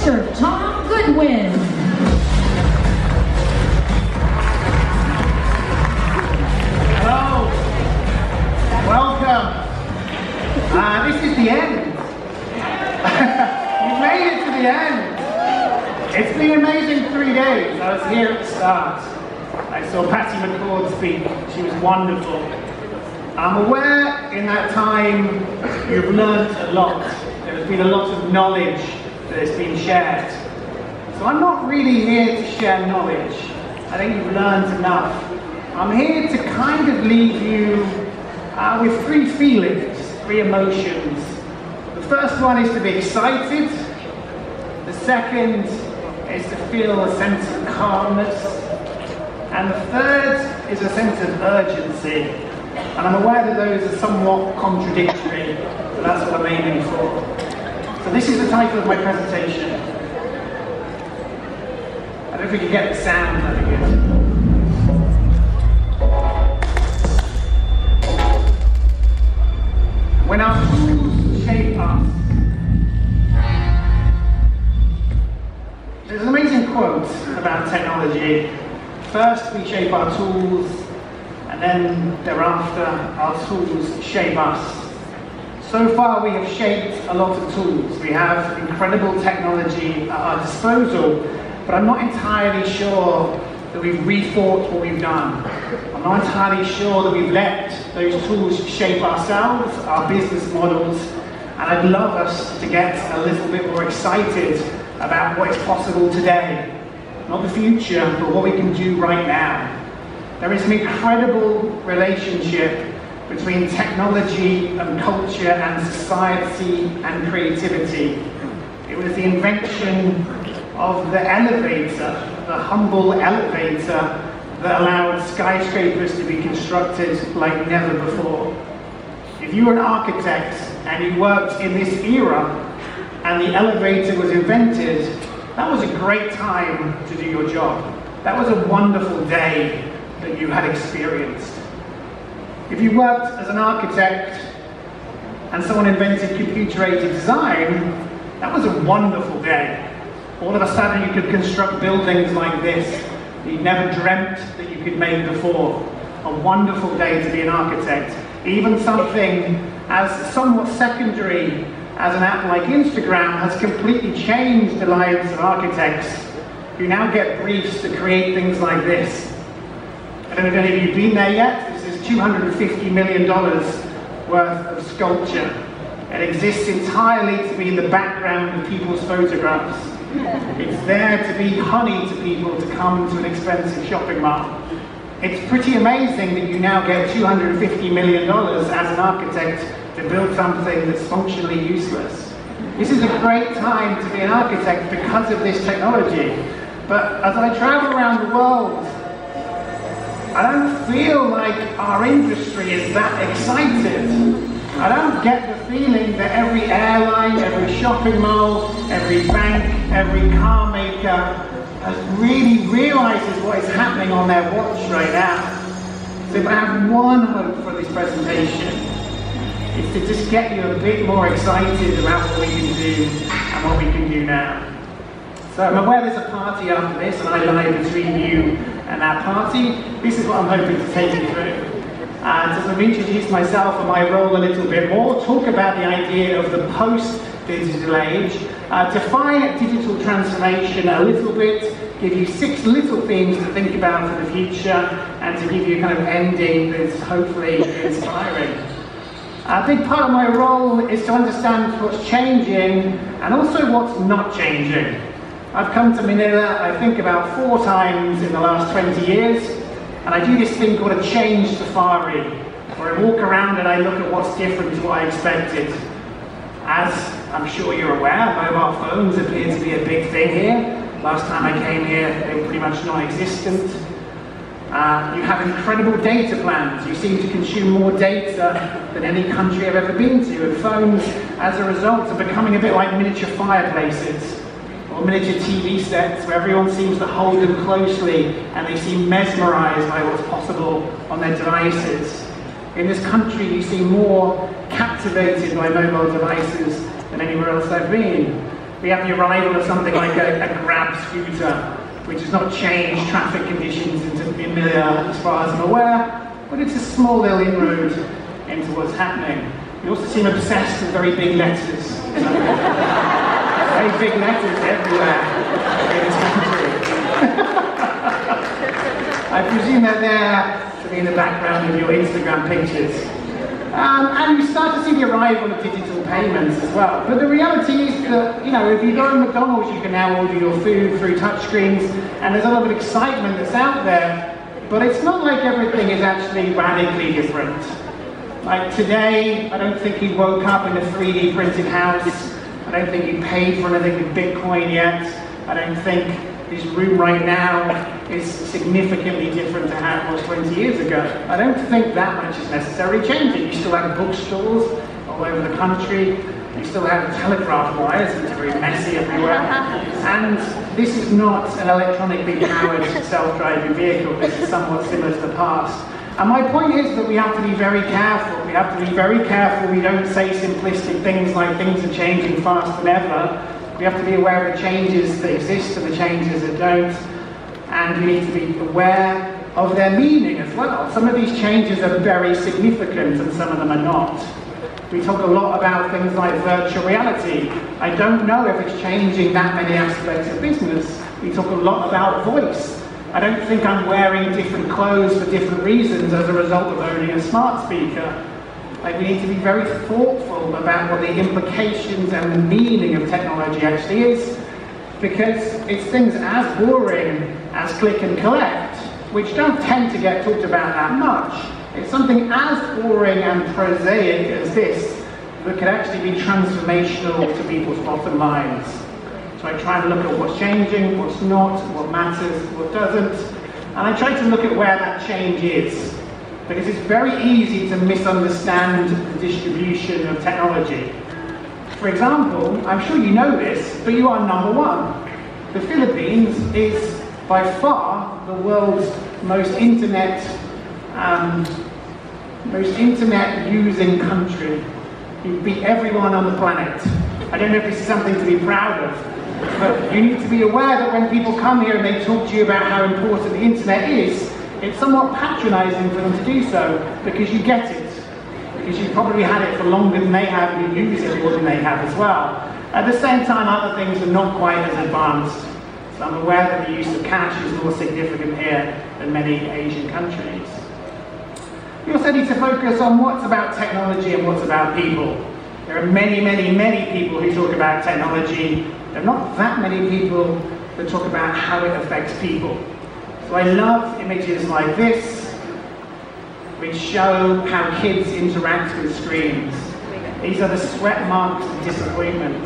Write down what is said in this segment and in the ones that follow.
Mr. Tom Goodwin. Hello. Welcome. This is the end. You've made it to the end. It's been an amazing 3 days. I was here at the start. I saw Patty McCord speak. She was wonderful. I'm aware in that time you've learned a lot. There's been a lot of knowledge that has been shared. So I'm not really here to share knowledge. I think you've learned enough. I'm here to kind of leave you with three feelings, three emotions. The first one is to be excited. The second is to feel a sense of calmness. And the third is a sense of urgency. And I'm aware that those are somewhat contradictory, but that's what I'm aiming for. So this is the title of my presentation. I don't know if we can get the sound, that'd be good. When our tools shape us. There's an amazing quote about technology. First we shape our tools, and then thereafter our tools shape us. So far we have shaped a lot of tools. We have incredible technology at our disposal, but I'm not entirely sure that we've rethought what we've done. I'm not entirely sure that we've let those tools shape ourselves, our business models, and I'd love us to get a little bit more excited about what is possible today. Not the future, but what we can do right now. There is an incredible relationship between technology and culture and society and creativity. It was the invention of the elevator, the humble elevator that allowed skyscrapers to be constructed like never before. If you were an architect and you worked in this era and the elevator was invented, that was a great time to do your job. That was a wonderful day that you had experienced. If you worked as an architect and someone invented computer-aided design, that was a wonderful day. All of a sudden you could construct buildings like this that you never dreamt that you could make before. A wonderful day to be an architect. Even something as somewhat secondary as an app like Instagram has completely changed the lives of architects who now get briefs to create things like this. I don't know if any of you have been there yet. This is $250 million worth of sculpture. It exists entirely to be in the background of people's photographs. It's there to be honey to people to come to an expensive shopping mall. It's pretty amazing that you now get $250 million as an architect to build something that's functionally useless. This is a great time to be an architect because of this technology. But as I travel around the world, I don't feel like our industry is that excited. I don't get the feeling that every airline, every shopping mall, every bank, every car maker really realizes what is happening on their watch right now. So if I have one hope for this presentation, it's to just get you a bit more excited about what we can do and what we can do now. So I'm aware there's a party after this, and I lie between you and that party. This is what I'm hoping to take you through. To sort of introduce myself and my role a little bit more, talk about the idea of the post-digital age, define digital transformation a little bit, give you 6 little things to think about for the future, and to give you a kind of ending that's hopefully inspiring. A big part of my role is to understand what's changing and also what's not changing. I've come to Manila, I think, about 4 times in the last 20 years, and I do this thing called a change safari, where I walk around and I look at what's different to what I expected. As I'm sure you're aware, mobile phones appear to be a big thing here. Last time I came here, they were pretty much non-existent. You have incredible data plans. You seem to consume more data than any country I've ever been to. And phones, as a result, are becoming a bit like miniature fireplaces or miniature TV sets where everyone seems to hold them closely and they seem mesmerized by what's possible on their devices. In this country, you seem more captivated by mobile devices than anywhere else I've been. We have the arrival of something like a Grab scooter, which has not changed traffic conditions into Emilia as far as I'm aware, but it's a small little inroad into what's happening. We also seem obsessed with very big letters. Very big letters everywhere in this country. I presume that they're to be in the background of your Instagram pictures. And you start to see the arrival of digital payments as well. But the reality is that, if you go to McDonald's, you can now order your food through touchscreens, and there's a lot of excitement that's out there, but it's not like everything is actually radically different. Like today, I don't think he woke up in a 3D printed house. I don't think he paid for anything with Bitcoin yet. I don't think his room right now is significantly different to how it was 20 years ago. I don't think that much is necessarily changing. You still have bookstores all over the country. You still have telegraph wires, which are very messy everywhere. And this is not an electronically powered self-driving vehicle. This is somewhat similar to the past. And my point is that we have to be very careful. We have to be very careful we don't say simplistic things like things are changing faster than ever. We have to be aware of the changes that exist and the changes that don't. And we need to be aware of their meaning as well. Some of these changes are very significant and some of them are not. We talk a lot about things like virtual reality. I don't know if it's changing that many aspects of business. We talk a lot about voice. I don't think I'm wearing different clothes for different reasons as a result of owning a smart speaker. Like, we need to be very thoughtful about what the implications and the meaning of technology actually is, because it's things as boring as click and collect, which don't tend to get talked about that much. It's something as boring and prosaic as this that could actually be transformational to people's bottom lines. So I try to look at what's changing, what's not, what matters, what doesn't, and I try to look at where that change is. Because it's very easy to misunderstand the distribution of technology. For example, I'm sure you know this, but you are number one. The Philippines is by far the world's most internet using country. You beat everyone on the planet. I don't know if this is something to be proud of, but you need to be aware that when people come here and they talk to you about how important the internet is, it's somewhat patronizing for them to do so, because you get it. Because you've probably had it for longer than they have, and you use it more than they have as well. At the same time, other things are not quite as advanced. So I'm aware that the use of cash is more significant here than many Asian countries. We also need to focus on what's about technology and what's about people. There are many, many, many people who talk about technology. There are not that many people that talk about how it affects people. So I love images like this, which show how kids interact with screens. These are the sweat marks of disappointment.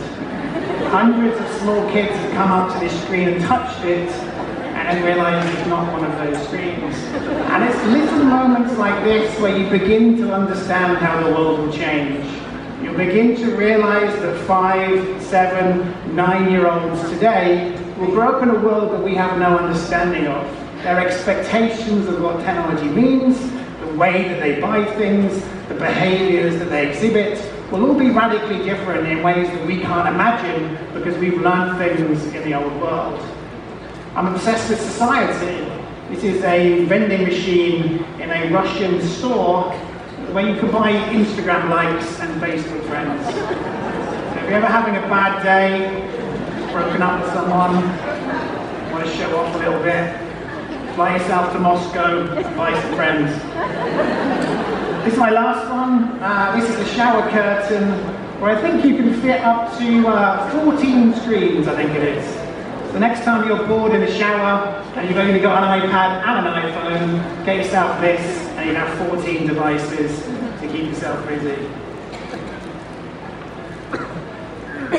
Hundreds of small kids have come up to this screen and touched it, and then realised it's not one of those screens. And it's little moments like this where you begin to understand how the world will change. You'll begin to realise that 5, 7, 9-year-olds today will grow up in a world that we have no understanding of. Their expectations of what technology means, the way that they buy things, the behaviours that they exhibit, will all be radically different in ways that we can't imagine because we've learned things in the old world. I'm obsessed with society. This is a vending machine in a Russian store where you can buy Instagram likes and Facebook friends. So if you're ever having a bad day, broken up with someone, want to show off a little bit, fly yourself to Moscow and buy some friends. This is my last one. This is a shower curtain where I think you can fit up to 14 screens, I think it is. So next time you're bored in the shower and you've only got an iPad and an iPhone, get yourself this and you have 14 devices to keep yourself busy.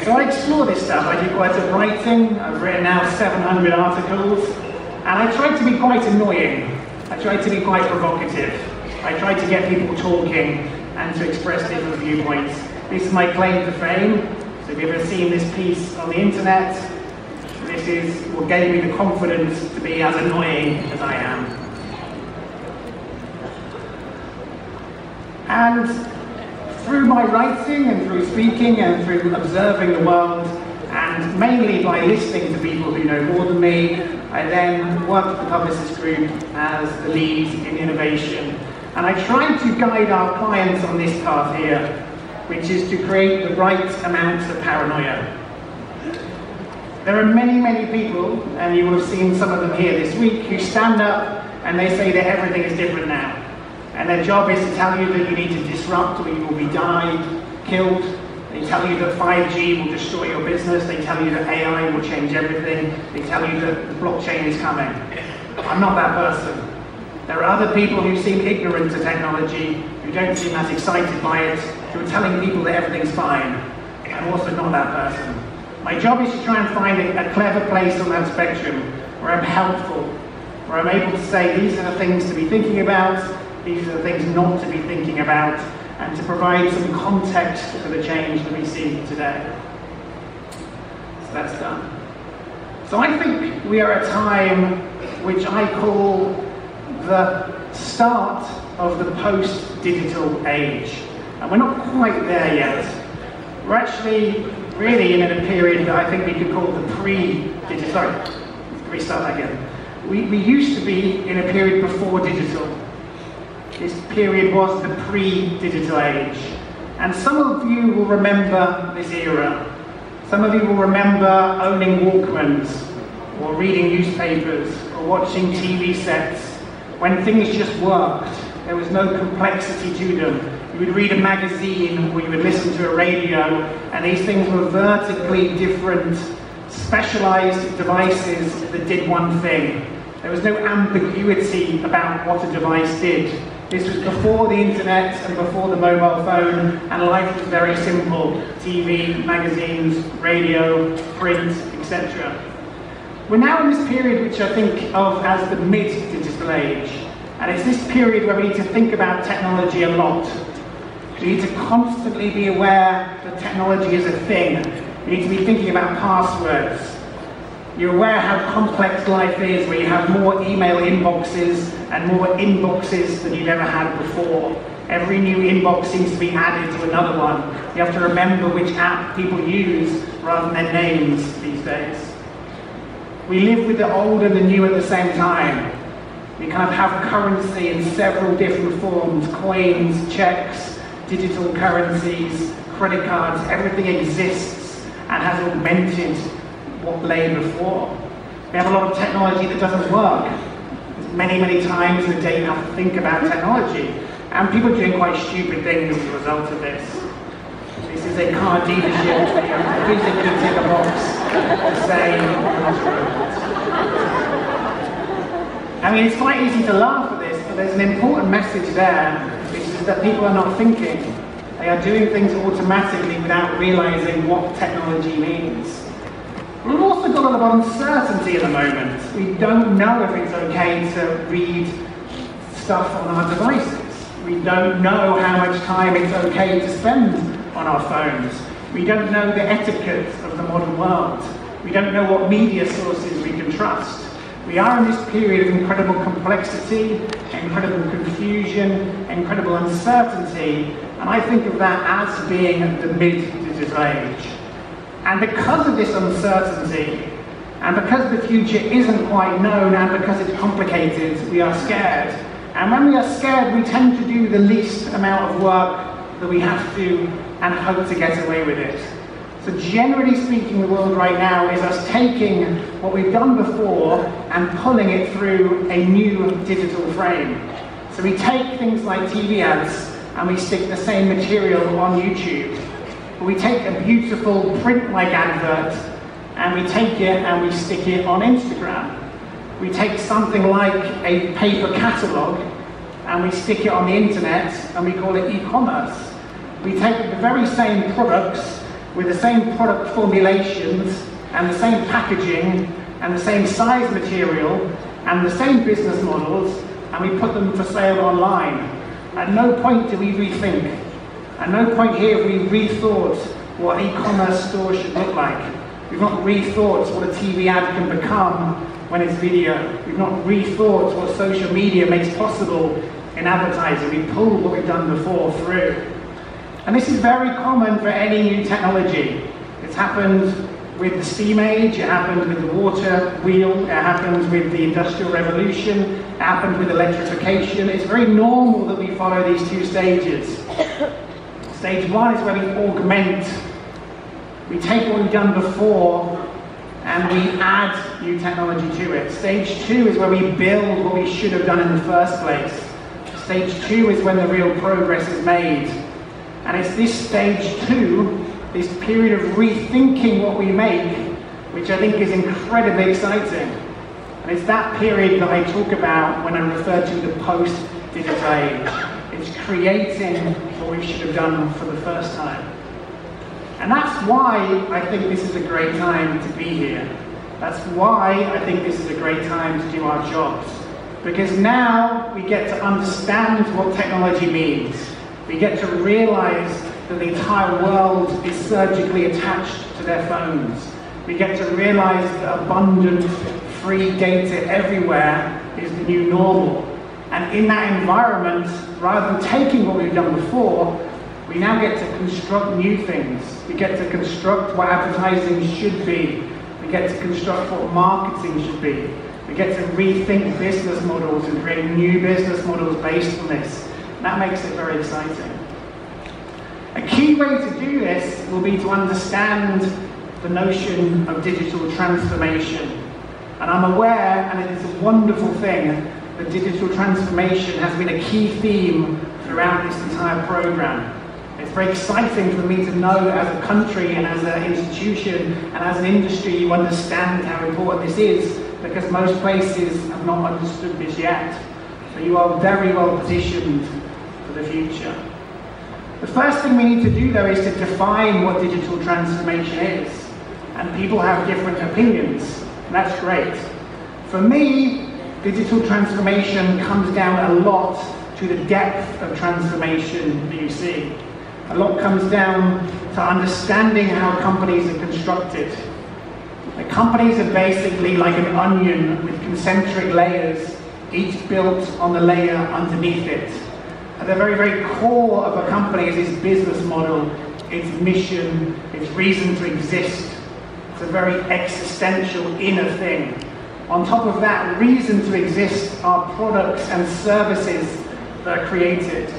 So I explore this stuff. I do quite a bit of writing. I've written now 700 articles. And I try to be quite annoying. I try to be quite provocative. I try to get people talking and to express different viewpoints. This is my claim to fame. So if you've ever seen this piece on the internet, this is what gave me the confidence to be as annoying as I am. And through my writing and through speaking and through observing the world And mainly by listening to people who know more than me, I then worked with the Publicis Group as the lead in innovation. And I tried to guide our clients on this path here, which is to create the right amount of paranoia. There are many, many people, and you will have seen some of them here this week, who stand up and they say that everything is different now. And their job is to tell you that you need to disrupt or you will be killed. They tell you that 5G will destroy your business. They tell you that AI will change everything. They tell you that the blockchain is coming. I'm not that person. There are other people who seem ignorant to technology, who don't seem as excited by it, who are telling people that everything's fine. I'm also not that person. My job is to try and find a clever place on that spectrum where I'm helpful, where I'm able to say these are the things to be thinking about, these are the things not to be thinking about, and to provide some context for the change that we see today. So that's done. So I think we are at a time which I call the start of the post-digital age. And we're not quite there yet. We're actually really in a period that I think we could call the pre-digital. Sorry, restart that again. We used to be in a period before digital. This period was the pre-digital age. And some of you will remember this era. Some of you will remember owning Walkmans, or reading newspapers, or watching TV sets, when things just worked. There was no complexity to them. You would read a magazine, or you would listen to a radio, and these things were vertically different, specialized devices that did one thing. There was no ambiguity about what a device did. This was before the internet and before the mobile phone, and life was very simple. TV, magazines, radio, print, etc. We're now in this period which I think of as the mid-digital age. And it's this period where we need to think about technology a lot. We need to constantly be aware that technology is a thing. We need to be thinking about passwords. You're aware how complex life is, where you have more email inboxes and more inboxes than you've ever had before. Every new inbox seems to be added to another one. You have to remember which app people use rather than their names these days. We live with the old and the new at the same time. We kind of have currency in several different forms: coins, checks, digital currencies, credit cards. Everything exists and has augmented what lay before. We have a lot of technology that doesn't work. There's many, many times in a day you have to think about technology. And people are doing quite stupid things as a result of this. This is a car dealership where you physically tick a box to say you're not a robot. I mean, it's quite easy to laugh at this, but there's an important message there, which is that people are not thinking. They are doing things automatically without realizing what technology means. We've also got a lot of uncertainty at the moment. We don't know if it's okay to read stuff on our devices. We don't know how much time it's okay to spend on our phones. We don't know the etiquette of the modern world. We don't know what media sources we can trust. We are in this period of incredible complexity, incredible confusion, incredible uncertainty, and I think of that as being the mid-digital age. And because of this uncertainty, and because the future isn't quite known, and because it's complicated, we are scared. And when we are scared, we tend to do the least amount of work that we have to and hope to get away with it. So generally speaking, the world right now is us taking what we've done before and pulling it through a new digital frame. So we take things like TV ads and we stick the same material on YouTube. We take a beautiful print-like advert and we take it and we stick it on Instagram. We take something like a paper catalogue and we stick it on the internet and we call it e-commerce. We take the very same products with the same product formulations and the same packaging and the same size material and the same business models, and we put them for sale online. At no point do we rethink. At no point here have we rethought what an e-commerce store should look like. We've not rethought what a TV ad can become when it's video. We've not rethought what social media makes possible in advertising. We pull what we've done before through. And this is very common for any new technology. It's happened with the steam age, it happened with the water wheel, it happened with the Industrial Revolution, it happened with electrification. It's very normal that we follow these two stages. Stage one is where we augment. We take what we've done before and we add new technology to it. Stage two is where we build what we should have done in the first place. Stage two is when the real progress is made. And it's this stage two, this period of rethinking what we make, which I think is incredibly exciting. And it's that period that I talk about when I refer to the post-digital age. It's creating what we should have done for the first time. And that's why I think this is a great time to be here. That's why I think this is a great time to do our jobs. Because now we get to understand what technology means. We get to realize that the entire world is surgically attached to their phones. We get to realize that abundant, free data everywhere is the new normal. And in that environment, rather than taking what we've done before, we now get to construct new things. We get to construct what advertising should be. We get to construct what marketing should be. We get to rethink business models and create new business models based on this. And that makes it very exciting. A key way to do this will be to understand the notion of digital transformation. And I'm aware, and it is a wonderful thing, that digital transformation has been a key theme throughout this entire program. It's very exciting for me to know as a country and as an institution and as an industry you understand how important this is, because most places have not understood this yet. So you are very well positioned for the future. The first thing we need to do though is to define what digital transformation is. And people have different opinions, and that's great. For me, digital transformation comes down a lot to the depth of transformation that you see. A lot comes down to understanding how companies are constructed. The companies are basically like an onion with concentric layers, each built on the layer underneath it. At the very, very core of a company is its business model, its mission, its reason to exist. It's a very existential inner thing. On top of that reason to exist are products and services that are created.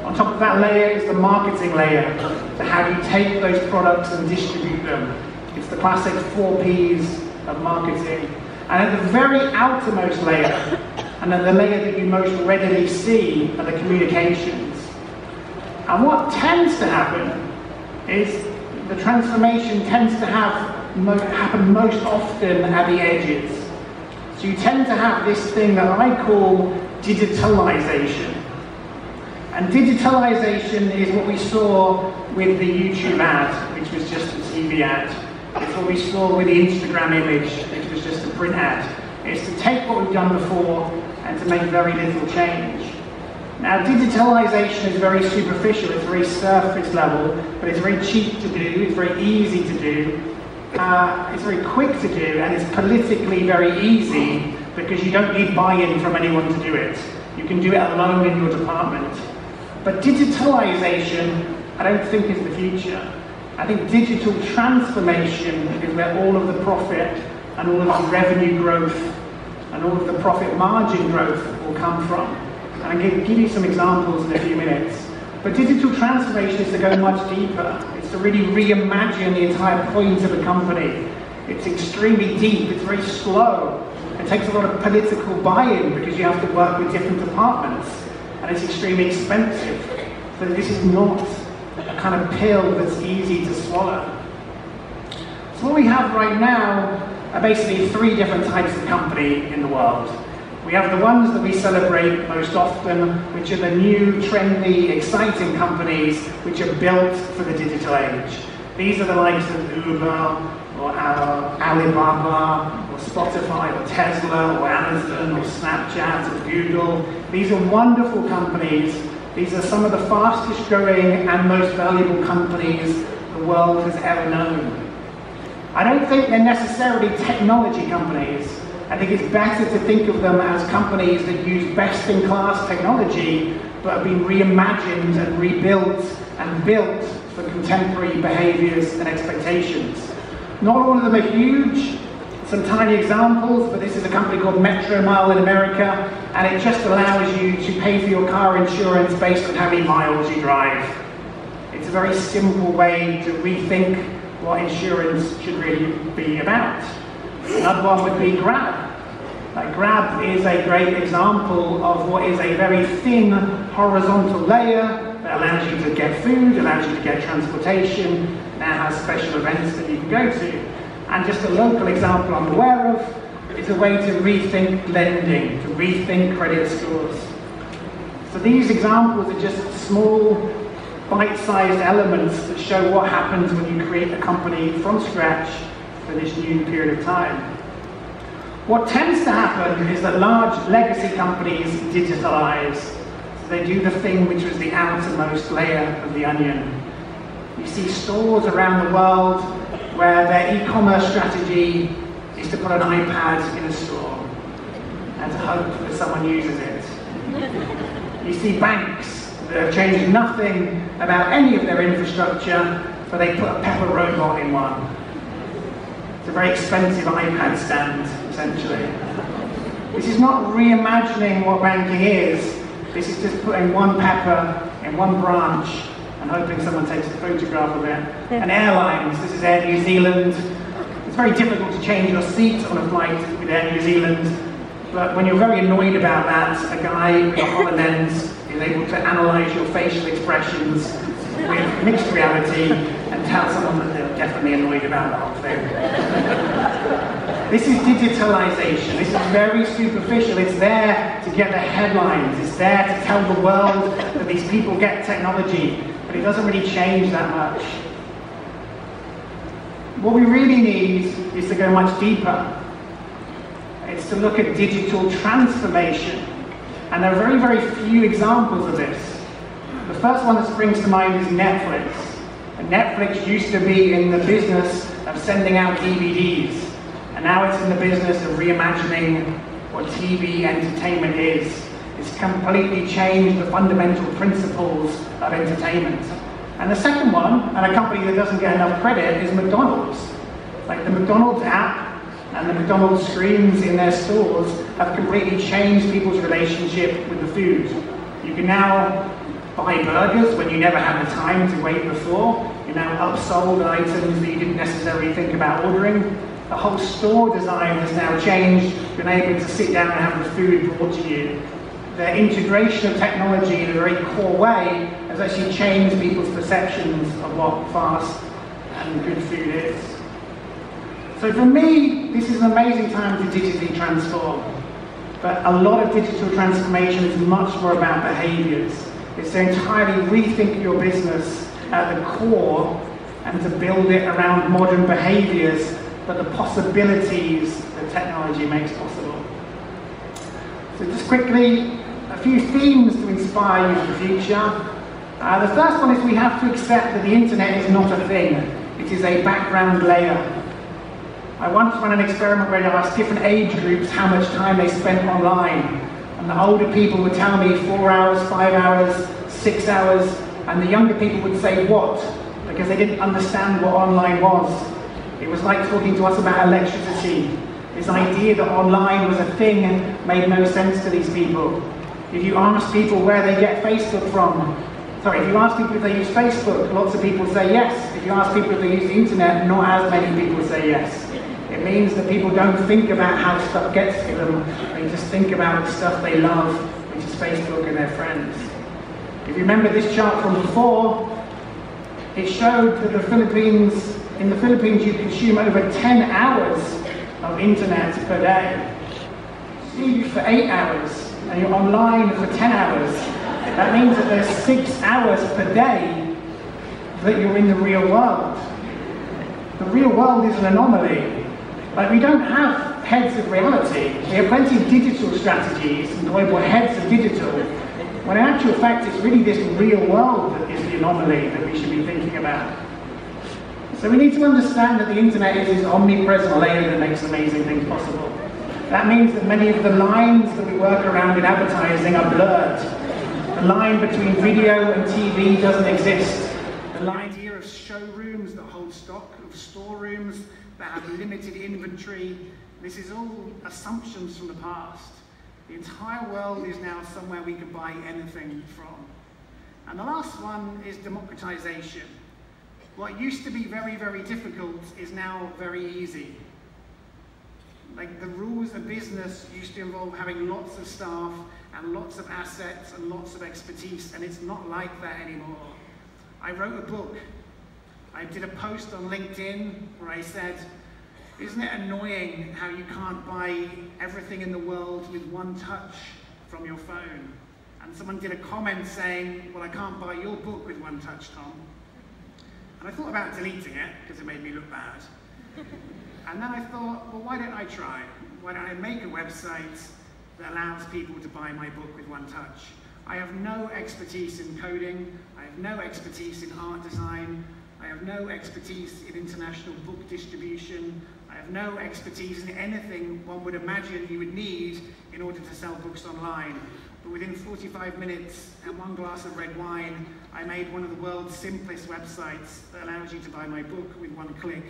On top of that layer is the marketing layer. So how do you take those products and distribute them? It's the classic 4 Ps of marketing. And at the very outermost layer, and at the layer that you most readily see, are the communications. And what tends to happen is the transformation tends to happen most often at the edges. So you tend to have this thing that I call digitalization. And digitalization is what we saw with the YouTube ad, which was just a TV ad. It's what we saw with the Instagram image, which was just a print ad. It's to take what we've done before and to make very little change. Now, digitalization is very superficial, it's very surface level, but it's very cheap to do, it's very easy to do, it's very quick to do, and it's politically very easy because you don't need buy-in from anyone to do it. You can do it alone in your department. But digitalization, I don't think is the future. I think digital transformation is where all of the profit and all of the revenue growth and all of the profit margin growth will come from. And I'm going to give you some examples in a few minutes. But digital transformation is to go much deeper. It's to really reimagine the entire point of a company. It's extremely deep, it's very slow. It takes a lot of political buy-in because you have to work with different departments. And it's extremely expensive. So this is not a kind of pill that's easy to swallow. So what we have right now are basically 3 different types of company in the world. We have the ones that we celebrate most often, which are the new, trendy, exciting companies which are built for the digital age. These are the likes of Uber, or Alibaba, or Spotify, or Tesla, or Amazon, or Snapchat, or Google. These are wonderful companies. These are some of the fastest growing and most valuable companies the world has ever known. I don't think they're necessarily technology companies. I think it's better to think of them as companies that use best-in-class technology, but have been reimagined and rebuilt and built for contemporary behaviors and expectations. Not all of them are huge, some tiny examples, but this is a company called Metro Mile in America, and it just allows you to pay for your car insurance based on how many miles you drive. It's a very simple way to rethink what insurance should really be about. Another one would be Grab. Grab is a great example of what is a very thin horizontal layer that allows you to get food, allows you to get transportation, now has special events that you can go to. And just a local example I'm aware of is a way to rethink lending, to rethink credit scores. So these examples are just small, bite-sized elements that show what happens when you create a company from scratch for this new period of time. What tends to happen is that large legacy companies digitalize. So they do the thing which was the outermost layer of the onion. You see stores around the world where their e-commerce strategy is to put an iPad in a store and to hope that someone uses it. You see banks that have changed nothing about any of their infrastructure, but they put a Pepper robot in one. It's a very expensive iPad stand, essentially. This is not reimagining what banking is. This is just putting one Pepper in one branch and hoping someone takes a photograph of it. And airlines, this is Air New Zealand. It's very difficult to change your seat on a flight with Air New Zealand, but when you're very annoyed about that, a guy with a HoloLens is able to analyze your facial expressions with mixed reality and tell someone that they're definitely annoyed about the whole thing. This is digitalization. This is very superficial. It's there to get the headlines. It's there to tell the world that these people get technology, but it doesn't really change that much. What we really need is to go much deeper. It's to look at digital transformation. And there are very, very few examples of this. The first one that springs to mind is Netflix. And Netflix used to be in the business of sending out DVDs. And now it's in the business of reimagining what TV entertainment is. It's completely changed the fundamental principles of entertainment. And the second one, and a company that doesn't get enough credit, is McDonald's. Like the McDonald's app and the McDonald's screens in their stores have completely changed people's relationship with the food. You can now buy burgers when you never had the time to wait before. You're now upsold items that you didn't necessarily think about ordering. The whole store design has now changed. You're able to sit down and have the food brought to you. The integration of technology in a very core way has actually changed people's perceptions of what fast and good food is. So for me, this is an amazing time to digitally transform. But a lot of digital transformation is much more about behaviors. It's to entirely rethink your business at the core and to build it around modern behaviors, but the possibilities that technology makes possible. So just quickly, a few themes to inspire you for the future. The first one is we have to accept that the internet is not a thing. It is a background layer. I once ran an experiment where I asked different age groups how much time they spent online. And the older people would tell me 4 hours, 5 hours, 6 hours, and the younger people would say what? Because they didn't understand what online was. It was like talking to us about electricity. This idea that online was a thing made no sense to these people. If you ask people where they get Facebook from, if you ask people if they use Facebook, lots of people say yes. If you ask people if they use the internet, not as many people say yes. It means that people don't think about how stuff gets to them, they just think about the stuff they love, which is Facebook and their friends. If you remember this chart from before, it showed that in the Philippines you consume over 10 hours of internet per day. You for 8 hours, and you're online for 10 hours. That means that there's 6 hours per day that you're in the real world. The real world is an anomaly. Like, we don't have heads of reality. We have plenty of digital strategies and global heads of digital, when in actual fact it's really this real world that is the anomaly that we should be thinking about. So we need to understand that the internet is this omnipresent layer that makes amazing things possible. That means that many of the lines that we work around in advertising are blurred. The line between video and TV doesn't exist. The line here of showrooms that hold stock, of storerooms that have limited inventory. This is all assumptions from the past. The entire world is now somewhere we can buy anything from. And the last one is democratization. What used to be very, very difficult is now very easy. Like the rules of business used to involve having lots of staff and lots of assets and lots of expertise, and it's not like that anymore. I wrote a book. I did a post on LinkedIn where I said, isn't it annoying how you can't buy everything in the world with one touch from your phone? And someone did a comment saying, well, I can't buy your book with one touch, Tom. And I thought about deleting it because it made me look bad. And then I thought, well, why don't I try? Why don't I make a website that allows people to buy my book with one touch? I have no expertise in coding. I have no expertise in art design. I have no expertise in international book distribution. I have no expertise in anything one would imagine you would need in order to sell books online. But within 45 minutes and one glass of red wine, I made one of the world's simplest websites that allows you to buy my book with one click.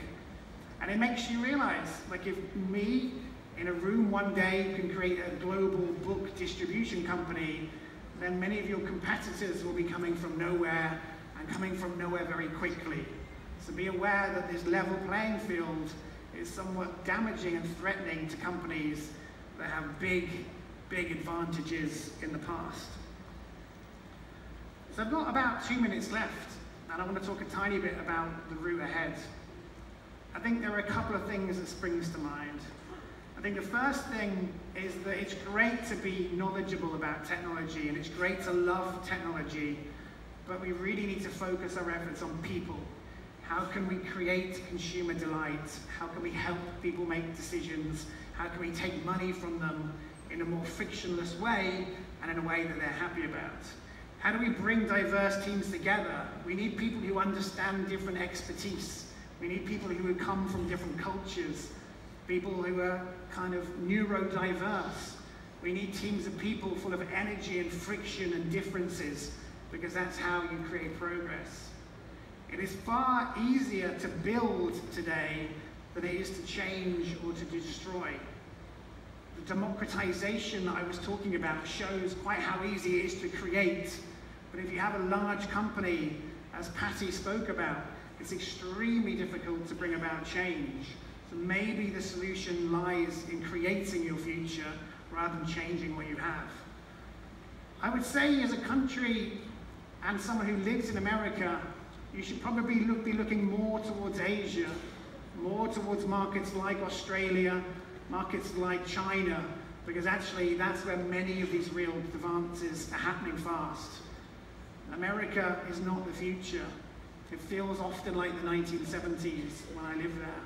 And it makes you realize, like if me in a room one day can create a global book distribution company, then many of your competitors will be coming from nowhere and coming from nowhere very quickly. So be aware that this level playing field is somewhat damaging and threatening to companies that have big advantages in the past. So I've got about 2 minutes left, and I want to talk a tiny bit about the route ahead. I think there are a couple of things that springs to mind. I think the first thing is that it's great to be knowledgeable about technology, and it's great to love technology, but we really need to focus our efforts on people. How can we create consumer delight? How can we help people make decisions? How can we take money from them in a more frictionless way and in a way that they're happy about? How do we bring diverse teams together? We need people who understand different expertise. We need people who come from different cultures, people who are kind of neurodiverse. We need teams of people full of energy and friction and differences, because that's how you create progress. It is far easier to build today than it is to change or to destroy. The democratization that I was talking about shows quite how easy it is to create. But if you have a large company, as Patty spoke about, it's extremely difficult to bring about change. So maybe the solution lies in creating your future rather than changing what you have. I would say as a country and someone who lives in America, you should probably be looking more towards Asia, more towards markets like Australia, markets like China, because actually that's where many of these real advances are happening fast. America is not the future. It feels often like the 1970s when I lived there.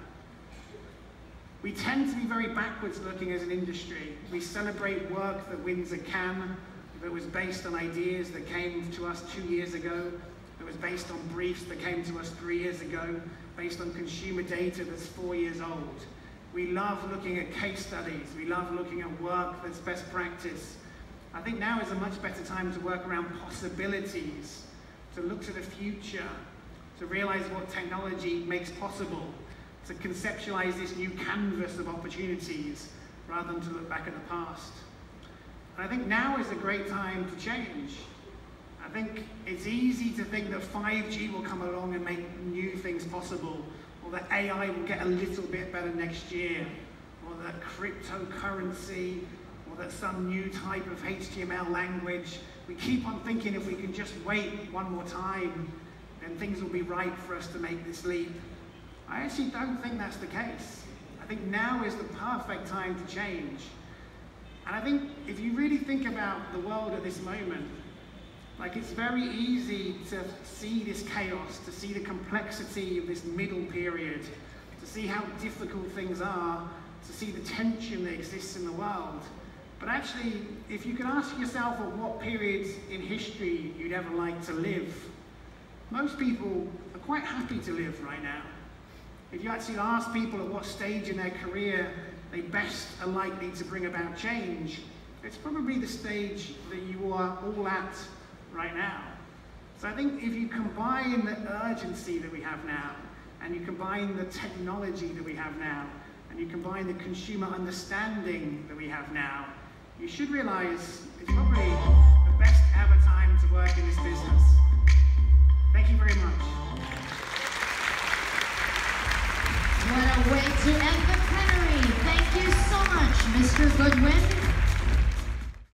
We tend to be very backwards looking as an industry. We celebrate work that wins a Cannes, that was based on ideas that came to us 2 years ago, that was based on briefs that came to us 3 years ago, based on consumer data that's 4 years old. We love looking at case studies. We love looking at work that's best practice. I think now is a much better time to work around possibilities, to look to the future, to realize what technology makes possible, to conceptualize this new canvas of opportunities rather than to look back at the past. And I think now is a great time to change. I think it's easy to think that 5G will come along and make new things possible, or that AI will get a little bit better next year, or that cryptocurrency, or that some new type of HTML language. We keep on thinking if we can just wait one more time, then things will be right for us to make this leap. I actually don't think that's the case. I think now is the perfect time to change. And I think if you really think about the world at this moment, like it's very easy to see this chaos, to see the complexity of this middle period, to see how difficult things are, to see the tension that exists in the world. But actually, if you can ask yourself at what periods in history you'd ever like to live, most people are quite happy to live right now. If you actually ask people at what stage in their career they best are likely to bring about change, it's probably the stage that you are all at right now. So I think if you combine the urgency that we have now and you combine the technology that we have now, and you combine the consumer understanding that we have now, you should realize it's probably the best ever time to work in this business. Thank you very much. What a way to end the plenary. Thank you so much, Mr. Goodwin.